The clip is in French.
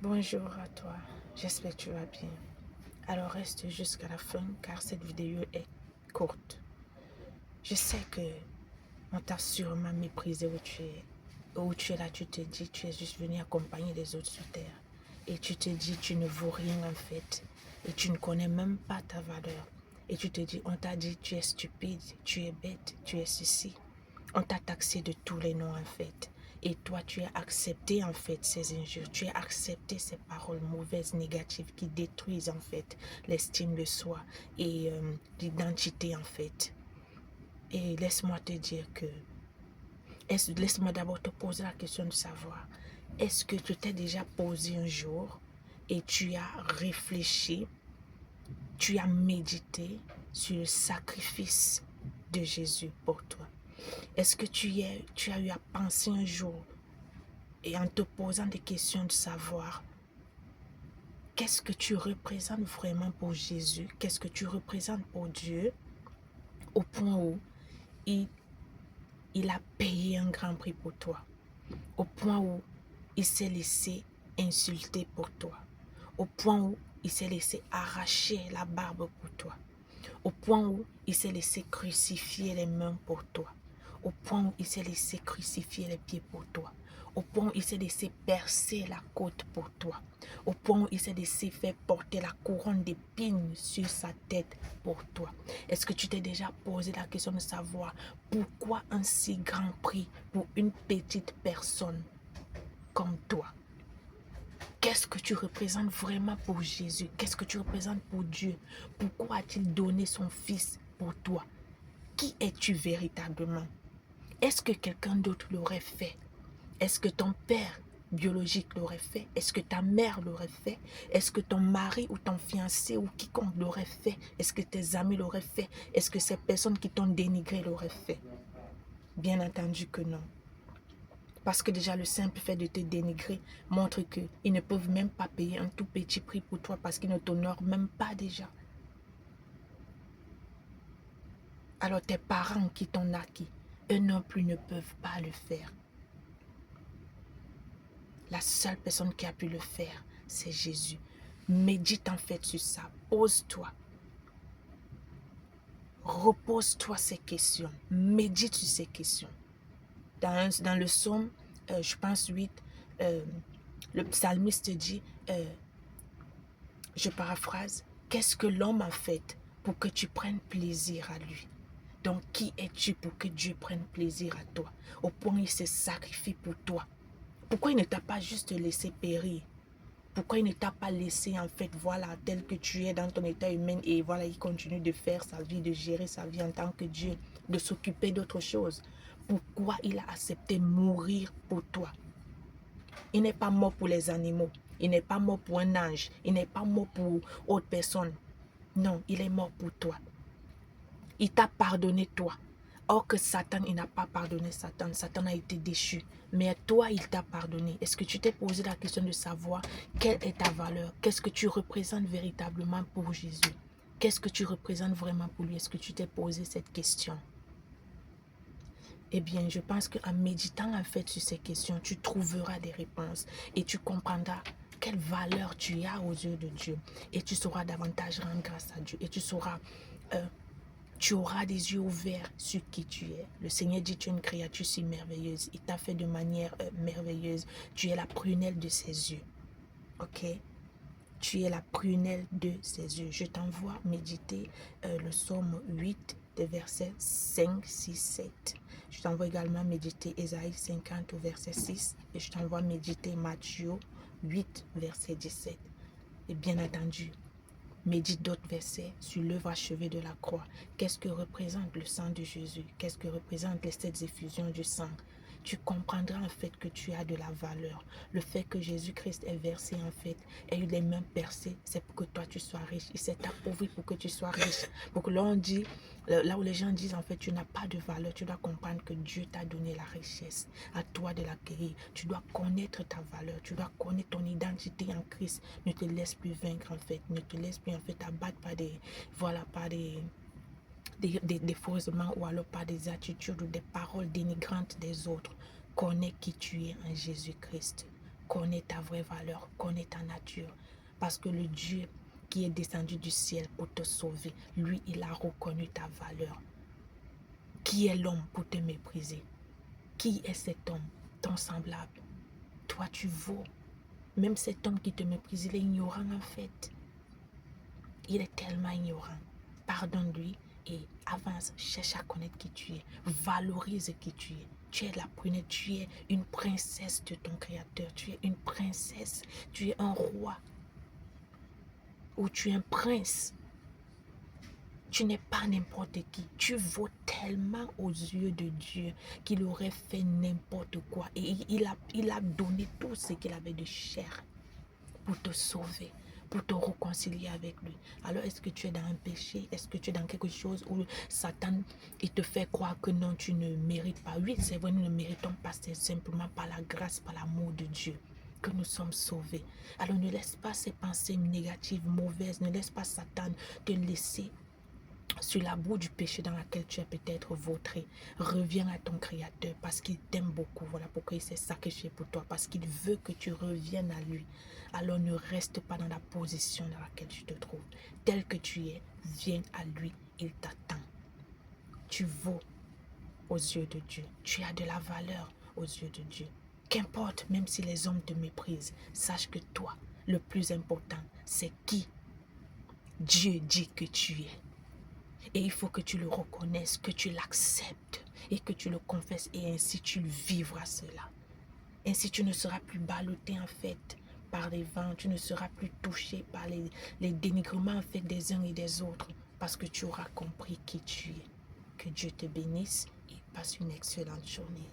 Bonjour à toi, j'espère que tu vas bien. Alors reste jusqu'à la fin car cette vidéo est courte. Je sais que on t'a sûrement méprisé où tu es là, tu te dis tu es juste venu accompagner les autres sur terre. Et tu te dis tu ne vaux rien en fait. Et tu ne connais même pas ta valeur. Et tu te dis on t'a dit tu es stupide, tu es bête, tu es ceci. On t'a taxé de tous les noms en fait. Et toi, tu as accepté en fait ces injures. Tu as accepté ces paroles mauvaises, négatives qui détruisent en fait l'estime de soi et l'identité en fait. Et laisse-moi te dire que, laisse-moi d'abord te poser la question de savoir, est-ce que tu t'es déjà posé un jour et tu as réfléchi, tu as médité sur le sacrifice de Jésus pour toi? Est-ce que tu as eu à penser un jour et en te posant des questions de savoir qu'est-ce que tu représentes vraiment pour Jésus, qu'est-ce que tu représentes pour Dieu, au point où il, il a payé un grand prix pour toi, au point où il s'est laissé insulter pour toi, au point où il s'est laissé arracher la barbe pour toi, au point où il s'est laissé crucifier les mains pour toi, au point où il s'est laissé crucifier les pieds pour toi, au point où il s'est laissé percer la côte pour toi, au point où il s'est laissé faire porter la couronne d'épines sur sa tête pour toi. Est-ce que tu t'es déjà posé la question de savoir pourquoi un si grand prix pour une petite personne comme toi? Qu'est-ce que tu représentes vraiment pour Jésus? Qu'est-ce que tu représentes pour Dieu? Pourquoi a-t-il donné son Fils pour toi? Qui es-tu véritablement? Est-ce que quelqu'un d'autre l'aurait fait? Est-ce que ton père biologique l'aurait fait? Est-ce que ta mère l'aurait fait? Est-ce que ton mari ou ton fiancé ou quiconque l'aurait fait? Est-ce que tes amis l'auraient fait? Est-ce que ces personnes qui t'ont dénigré l'auraient fait? Bien entendu que non. Parce que déjà le simple fait de te dénigrer montre qu'ils ne peuvent même pas payer un tout petit prix pour toi parce qu'ils ne t'honorent même pas déjà. Alors tes parents qui t'ont acquis, eux non plus ne peuvent pas le faire. La seule personne qui a pu le faire, c'est Jésus. Médite en fait sur ça. Pose-toi. Repose-toi ces questions. Médite sur ces questions. Dans le psaume, je pense 8, le psalmiste dit, je paraphrase, qu'est-ce que l'homme a fait pour que tu prennes plaisir à lui? Donc, qui es-tu pour que Dieu prenne plaisir à toi? Au point où il se sacrifie pour toi. Pourquoi il ne t'a pas juste laissé périr? Pourquoi il ne t'a pas laissé, en fait, voilà, tel que tu es dans ton état humain et voilà, il continue de faire sa vie, de gérer sa vie en tant que Dieu, de s'occuper d'autre chose? Pourquoi il a accepté mourir pour toi? Il n'est pas mort pour les animaux. Il n'est pas mort pour un ange. Il n'est pas mort pour autre personne. Non, il est mort pour toi. Il t'a pardonné toi. Or que Satan, il n'a pas pardonné Satan. Satan a été déchu. Mais toi, il t'a pardonné. Est-ce que tu t'es posé la question de savoir quelle est ta valeur? Qu'est-ce que tu représentes véritablement pour Jésus? Qu'est-ce que tu représentes vraiment pour lui? Est-ce que tu t'es posé cette question? Eh bien, je pense qu'en méditant en fait sur ces questions, tu trouveras des réponses et tu comprendras quelle valeur tu as aux yeux de Dieu. Et tu sauras davantage rendre grâce à Dieu. Et tu auras des yeux ouverts sur qui tu es. Le Seigneur dit, tu es une créature si merveilleuse. Il t'a fait de manière merveilleuse. Tu es la prunelle de ses yeux. Ok? Tu es la prunelle de ses yeux. Je t'envoie méditer le psaume 8, des versets 5, 6, 7. Je t'envoie également méditer Ésaïe 50 au verset 6. Et je t'envoie méditer Matthieu 8, verset 17. Et bien entendu, médite d'autres versets sur l'œuvre achevée de la croix. Qu'est-ce que représente le sang de Jésus? Qu'est-ce que représente les 7 effusions du sang? Tu comprendras en fait que tu as de la valeur. Le fait que Jésus-Christ ait versé en fait, ait eu les mains percées, c'est pour que toi tu sois riche. Il s'est appauvri pour que tu sois riche. Pour que l'on dit, là où les gens disent en fait tu n'as pas de valeur, tu dois comprendre que Dieu t'a donné la richesse. À toi de l'acquérir. Tu dois connaître ta valeur. Tu dois connaître ton identité en Christ. Ne te laisse plus vaincre en fait. Ne te laisse plus en fait abattre par des faussements ou alors par des attitudes ou des paroles dénigrantes des autres. Connais qui tu es en Jésus-Christ. connais ta vraie valeur, connais ta nature. Parce que le Dieu qui est descendu du ciel pour te sauver, lui, il a reconnu ta valeur. Qui est l'homme pour te mépriser? Qui est cet homme, ton semblable? Toi, tu vaux. Même cet homme qui te méprise, il est ignorant en fait. Il est tellement ignorant. Pardonne-lui et avance, cherche à connaître qui tu es. Valorise qui tu es. Tu es la prunelle, tu es une princesse de ton Créateur. Tu es une princesse, tu es un roi. Ou tu es un prince. Tu n'es pas n'importe qui. Tu vaux tellement aux yeux de Dieu qu'il aurait fait n'importe quoi. Et il a donné tout ce qu'il avait de cher pour te sauver, pour te réconcilier avec lui. Alors, est-ce que tu es dans un péché? Est-ce que tu es dans quelque chose où Satan il te fait croire que non, tu ne mérites pas? Oui, c'est vrai, nous ne méritons pas, c'est simplement par la grâce, par l'amour de Dieu que nous sommes sauvés. Alors, ne laisse pas ces pensées négatives, mauvaises, ne laisse pas Satan te laisser sur la boue du péché dans laquelle tu es peut-être vautré. Reviens à ton Créateur parce qu'il t'aime beaucoup. Voilà pourquoi il s'est sacrifié pour toi, parce qu'il veut que tu reviennes à lui. Alors ne reste pas dans la position dans laquelle tu te trouves. Tel que tu es, viens à lui, il t'attend. Tu vaux aux yeux de Dieu. Tu as de la valeur aux yeux de Dieu. Qu'importe, même si les hommes te méprisent, sache que toi, le plus important, c'est qui Dieu dit que tu es. Et il faut que tu le reconnaisses, que tu l'acceptes et que tu le confesses et ainsi tu vivras cela. Ainsi tu ne seras plus ballotté en fait par les vents, tu ne seras plus touché par les dénigrements en fait des uns et des autres parce que tu auras compris qui tu es. Que Dieu te bénisse et passe une excellente journée.